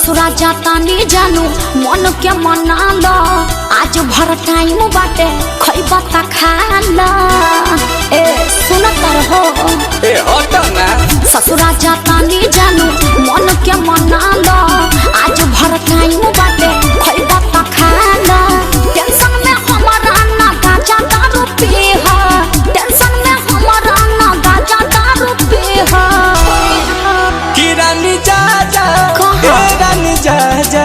ससुरा जाता नी जानू मन के मना लो आज भर टाइम बाटे खइबा ता खा लो ए सुन कर हो ए हट ना ससुरा जाता नी जानू मन के मना लो आज भर टाइम बाटे खइबा ता खा लो टेंशन में हमारा ना गाजा दारू पी हो टेंशन में हमारा ना गाजा दारू पी हो कि रानी जा जा ए रानी जा जा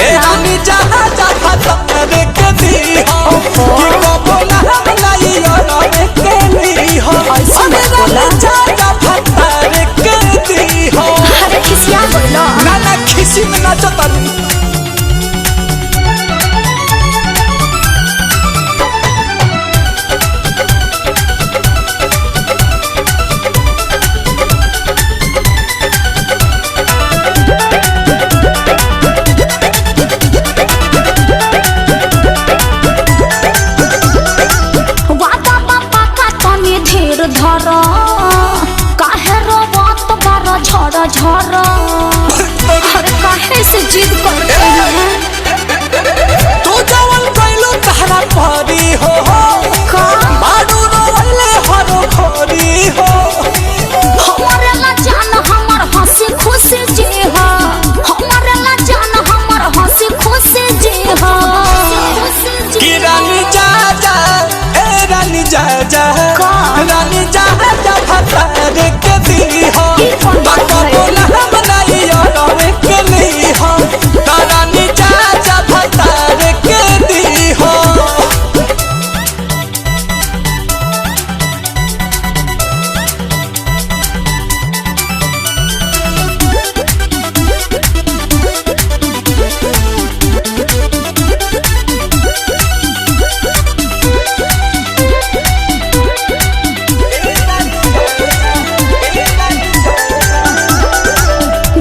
ए रानी जा जा फतर के दी हो कि कबो ना हमलाई और के ली हो अरे रानी जा जा फतर के दी हो अरे खिसिया बोलो ना ना खिसी में ना चतनी धर काहे रोवत बारा झड़ झड़ अरे काहे से जिद करते हैं तू जवन कइलो कहरा परी हो का बाडू रोले हरो खोरी हो हमारे ला जान हमर हंसी खुशी जी हो हमारे ला जान हमर हंसी खुशी जी हो कि रानी जा जा ए रानी जा जा रानी जा जा फतर के दी हो बाबा बोला बनाई और के ली हो रानी जा जा फतर के दी हो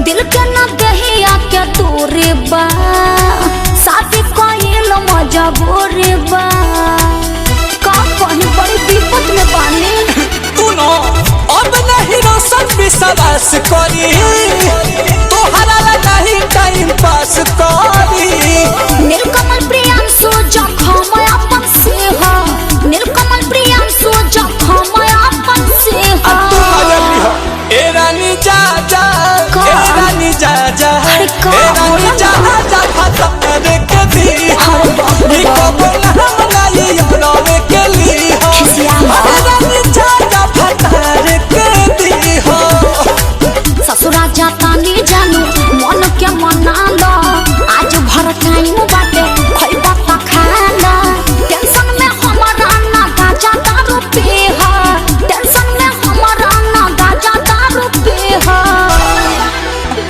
दिल के न दहिया के दूरी बा शादी कइल मजबूरी बा का कहीं बड़ी विपत में बानी तू नो अब नहीं रोशन विश्वास करी तोहरा ला नहीं टाइम पास करी नीलकमल प्रियांशु जखम अपन से हो नीलकमल प्रियांशु जखम अपन से हो ए रानी जा जा ए रानी जा जा ए रानी जा जा फतर के दी हो ई कबो ना हमलाई और के ली हो ए रानी जा जा फतर के दी हो ससुरा जाता नी जानू मन के मना लो आज भर टाइम बाटे खइबा ता खा लो टेंशन में हमारा ना गाजा दारू पी हो टेंशन में हमारा ना गाजा दारू पी हो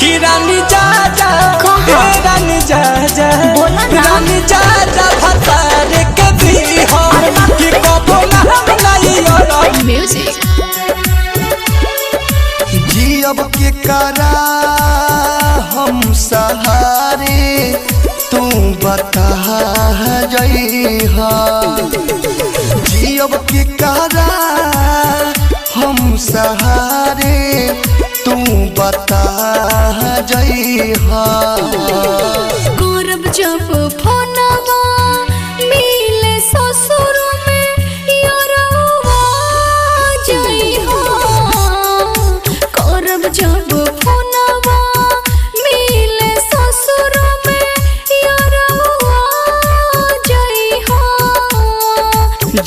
कि रानी जा जा ए रानी जा जा बोला ना। रानी जा जा फतर के दी हो कि कबो ना हमलाई और म्यूजिक जियब के करा हम सहारे तू बता जइहा जियब के करा हम सहारे तू बता जइहा करब जब फोनवा मिले ससुर में यारवा जई हो करब जब फोनवा मिले ससुर में यारवा जई हो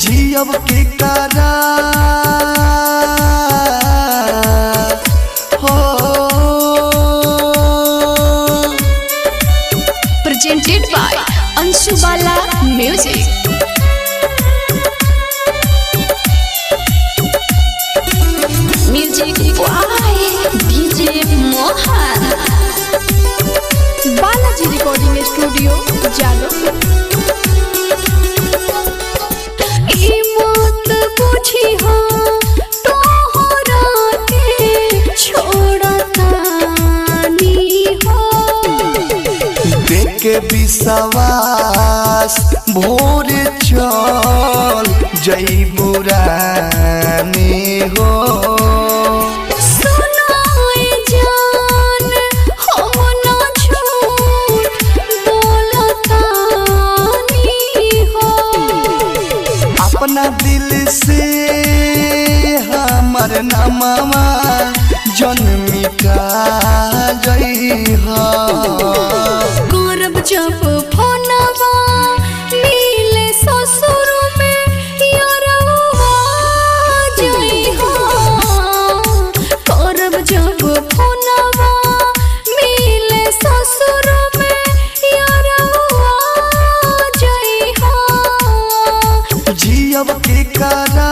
जियब के करा presented by Anshu Bala Music Music by DJ Mohan Balaji Recording Studio Jalo ई मत पूछी हो तोहरा के छोड़ता नी हो देख के विश्वास भोर चल जई बुरानी हो सुनाए जान हम ना छोड़ अपना दिल से हमर नामवा जन मिटा जइहा करब जब फोनवा मिले ससुर में यारवा जइहा करब जब फोनवा मिले ससुर में यारवा जइहा जियब के करा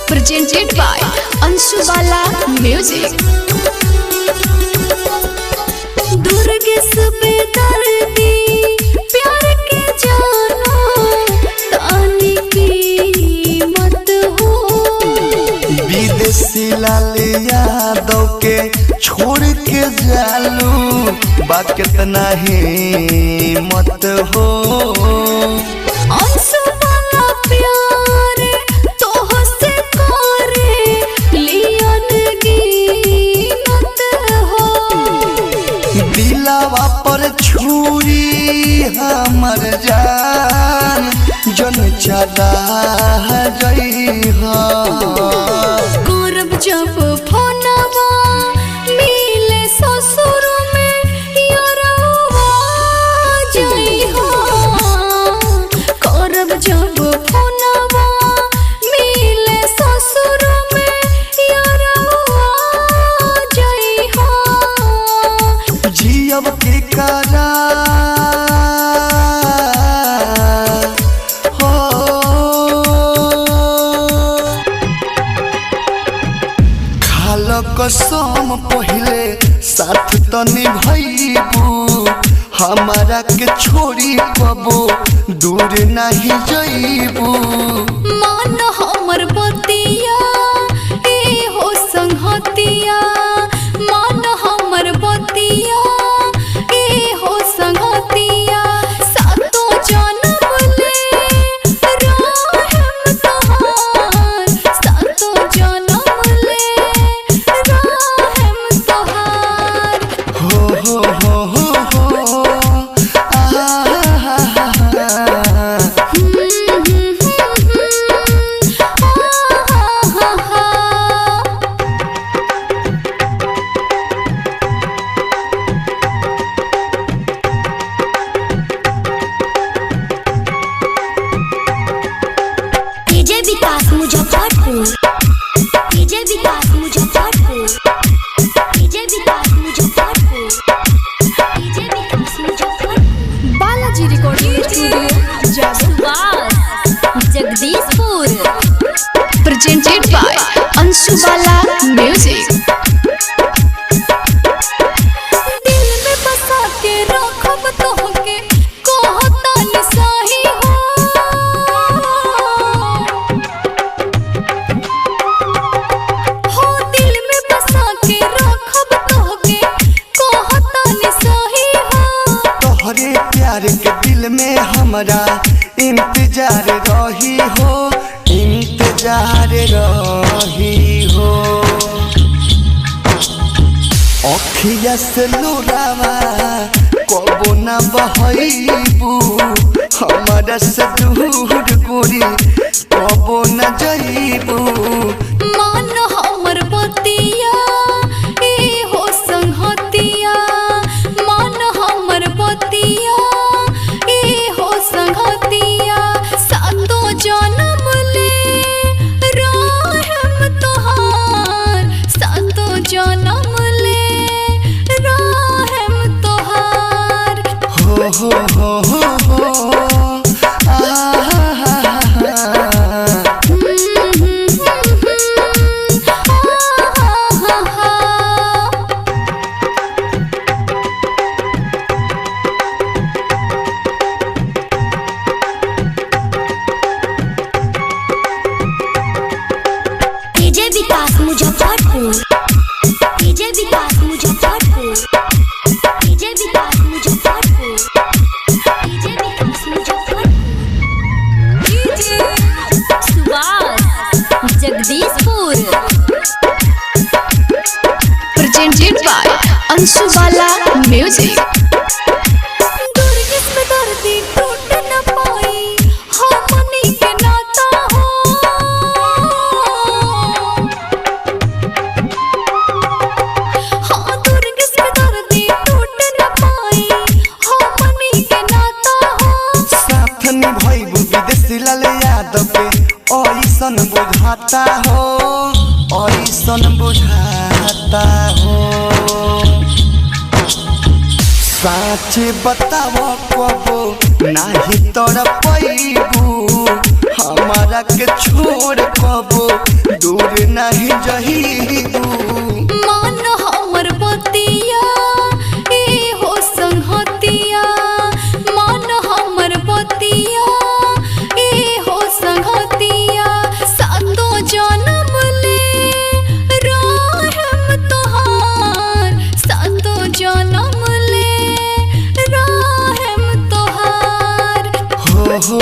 Presented by Anshu Bala Music. Durgesh बेदर्दी प्यार के जानो तानी की मत हो विदेशी लाल यादव के छोड़ के जालू बा कितना ही मत हो अंशु वाला प्यार तोह से करे लियन गिनत हो दिलावा पर छुरी हमर जान जन चला जइहा करब जब फोनवा मिले ससुर में यारवा जइहा करब जब फोनवा मिले ससुर में यारवा जइहा जियब के करा कसम पहले साथ तो निभाइबू हमारा के छोड़ी कबो दूर नहीं जइबू मान हमर बतिया ए हो संगतिया मान हमर बतिया ए हो संगतिया सातो जन्म ले रहम तोहार सातो जन्म ले रहम तोहार हो DJ Vikas Muzaffarpur DJ Vikas Muzaffarpur DJ Vikas Muzaffarpur DJ Vikas Muzaffarpur Balaji recording studio Subhash Jagdishpur presented by Anshu Bala music दिल में बसा के रखब तोहके कहतानी सही हो दिल में बसा के रखब तोहके कहतानी सही हो तोहरे प्यार के दिल में हमरा इंतजार रही हो इंतजार रही हो अखिया से लोरावा कबो न बहइबू हमरा से दूर गोरी कबो न जइबू मान हमर बतिया ए हो संगतिया मान हमर बतिया ए हो संगतिया सातो जन्म ले रहम तोहार सातो जन्म ले रहम तोहार हो Muzaffarpur DJ Vikas Muzaffarpur DJ Vikas presented by Anshubala Music. ऐसन बुझाता हो ऐसन बुझाता हो साचे बताओ कबो नाही तोड़ पैबू हमारा के छोड़ कबो दूर नहीं जहीबू मान हमर बतिया ए हो संगतिया मान हमर बतिया ए हो संगतिया सातो जन्म ले रहम तोहार सातो जन्म ले रहम तोहार हो